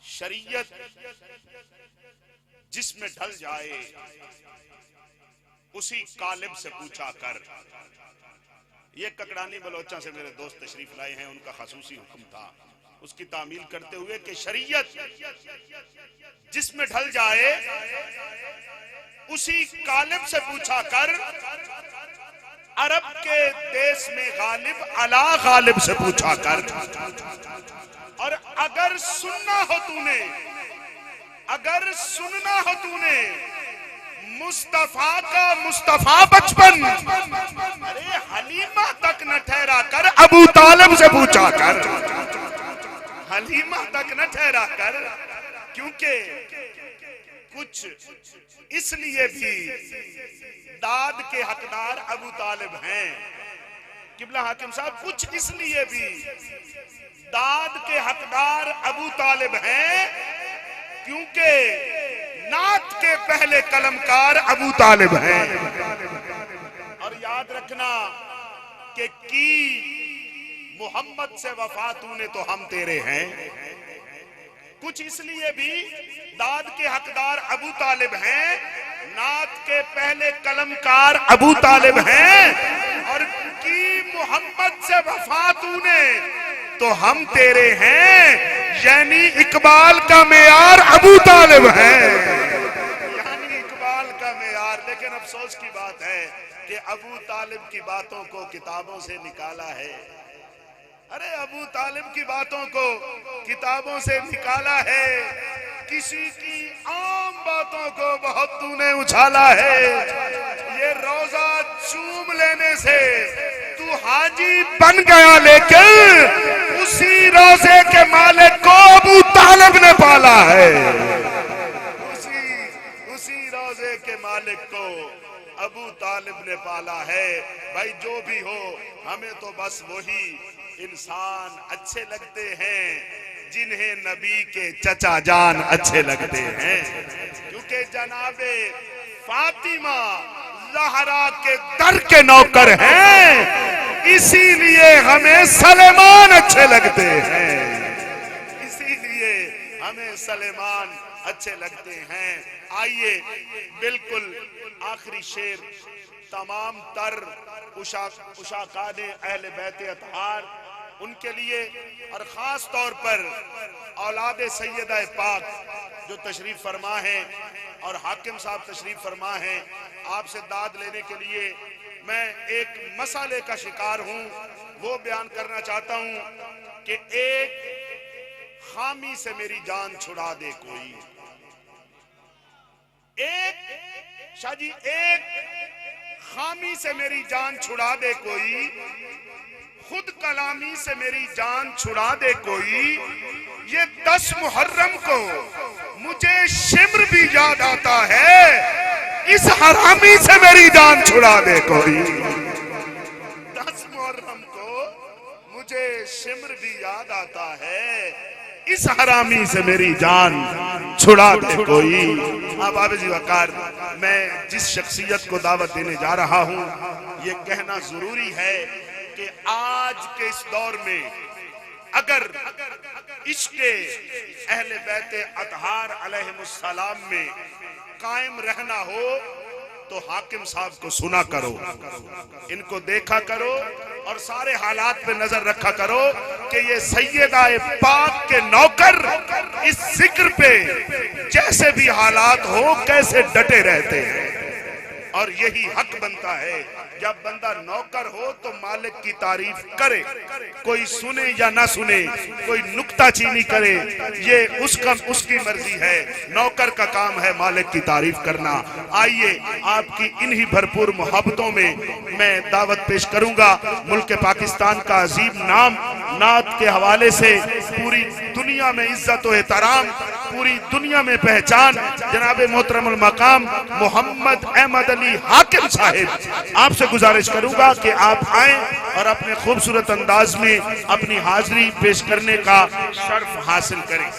شریعت جس میں ڈھل جائے اسی قالب سے پوچھا کر. یہ ککڑانی بلوچاں سے میرے دوست تشریف لائے ہیں, ان کا خصوصی حکم تھا اس کی تعمیل کرتے ہوئے کہ شریعت جس میں ڈھل جائے اسی قالب سے پوچھا کر. عرب کے دیس میں غالب علا غالب سے پوچھا کر. اور اگر سننا ہو تو نے مصطفیٰ کا مصطفیٰ بچپن ارے حلیمہ تک نہ ٹھہرا کر ابو طالب سے پوچھا کر. حلیمہ تک نہ ٹھہرا کر, کیونکہ کچھ اس لیے بھی داد کے حقدار ابو طالب ہیں. قبلہ حاکم صاحب, کچھ اس لیے بھی داد کے حقدار ابو طالب ہیں کیونکہ نعت کے پہلے قلمکار ابو طالب ہیں. اور یاد رکھنا کہ کی محمد سے وفا تو نے تو ہم تیرے ہیں. کچھ اس لیے بھی داد کے حقدار ابو طالب ہیں, نعت کے پہلے قلمکار ابو طالب ہیں. اور کی محمد سے وفا تو نے تو ہم تیرے ہیں, یعنی اقبال کا معیار ابو طالب ہے. یعنی اقبال کا معیار. لیکن افسوس کی بات ہے کہ ابو طالب کی باتوں کو کتابوں سے نکالا ہے. ارے ابو طالب کی باتوں کو کتابوں سے نکالا ہے. کسی کی عام باتوں کو بہت تو نے اچھالا ہے. یہ روزہ چوم لینے سے تو حاجی بن گیا, لیکن اسی روزے کے مالک کو ابو طالب نے پالا ہے. اسی روزے کے مالک کو ابو طالب نے پالا ہے. بھائی جو بھی ہو, ہمیں تو بس وہی انسان اچھے لگتے ہیں جنہیں نبی کے چچا جان اچھے لگتے ہیں. کیونکہ جناب فاطمہ زہرا کے در کے نوکر ہیں, اسی لیے ہمیں سلیمان اچھے لگتے ہیں. اسی لیے ہمیں سلیمان اچھے لگتے ہیں. آئیے بالکل آخری شعر تمام تر عشاقان اہل بیت اطہار ان کے لیے, اور خاص طور پر اولاد سیدہ پاک جو تشریف فرما ہیں اور حاکم صاحب تشریف فرما ہیں, آپ سے داد لینے کے لیے میں ایک مسئلے کا شکار ہوں. وہ بیان کرنا چاہتا ہوں کہ ایک خامی سے میری جان چھڑا دے کوئی. ایک خامی سے میری جان چھڑا دے کوئی, خود کلامی سے میری جان چھڑا دے کوئی. یہ 10 محرم کو مجھے شمر بھی یاد آتا ہے, اس حرامی سے میری جان چھڑا دے کوئی. 10 محرم کو مجھے شمر بھی یاد آتا ہے, اس حرامی سے میری جان چھڑا دے کوئی. اب آبزی وقار, میں جس شخصیت کو دعوت دینے جا رہا ہوں یہ کہنا ضروری ہے کہ آج کے اس دور میں اگر عشق اہل بیت اطہار علیہم السلام میں قائم رہنا ہو تو حاکم صاحب کو سنا کرو, ان کو دیکھا کرو, اور سارے حالات پہ نظر رکھا کرو کہ یہ سیدہ پاک کے نوکر اس ذکر پہ جیسے بھی حالات ہو کیسے ڈٹے رہتے ہیں. اور یہی حق بنتا ہے, جب بندہ نوکر ہو تو مالک کی تعریف کرے, کوئی سنے یا نہ سنے, کوئی نکتہ چینی کرے, یہ اس کی مرضی ہے. نوکر کا کام ہے مالک کی تعریف کرنا. آئیے آپ کی انہی بھرپور محبتوں میں دعوت پیش کروں گا. ملک پاکستان کا عظیم نام نعت کے حوالے سے پوری دنیا میں عزت و احترام, پوری دنیا میں پہچان, جناب محترم المقام محمد احمد علی حاکم صاحب, آپ سے گزارش کروں گا کہ آپ آئیں اور اپنے خوبصورت انداز میں اپنی حاضری پیش کرنے کا شرف حاصل کریں.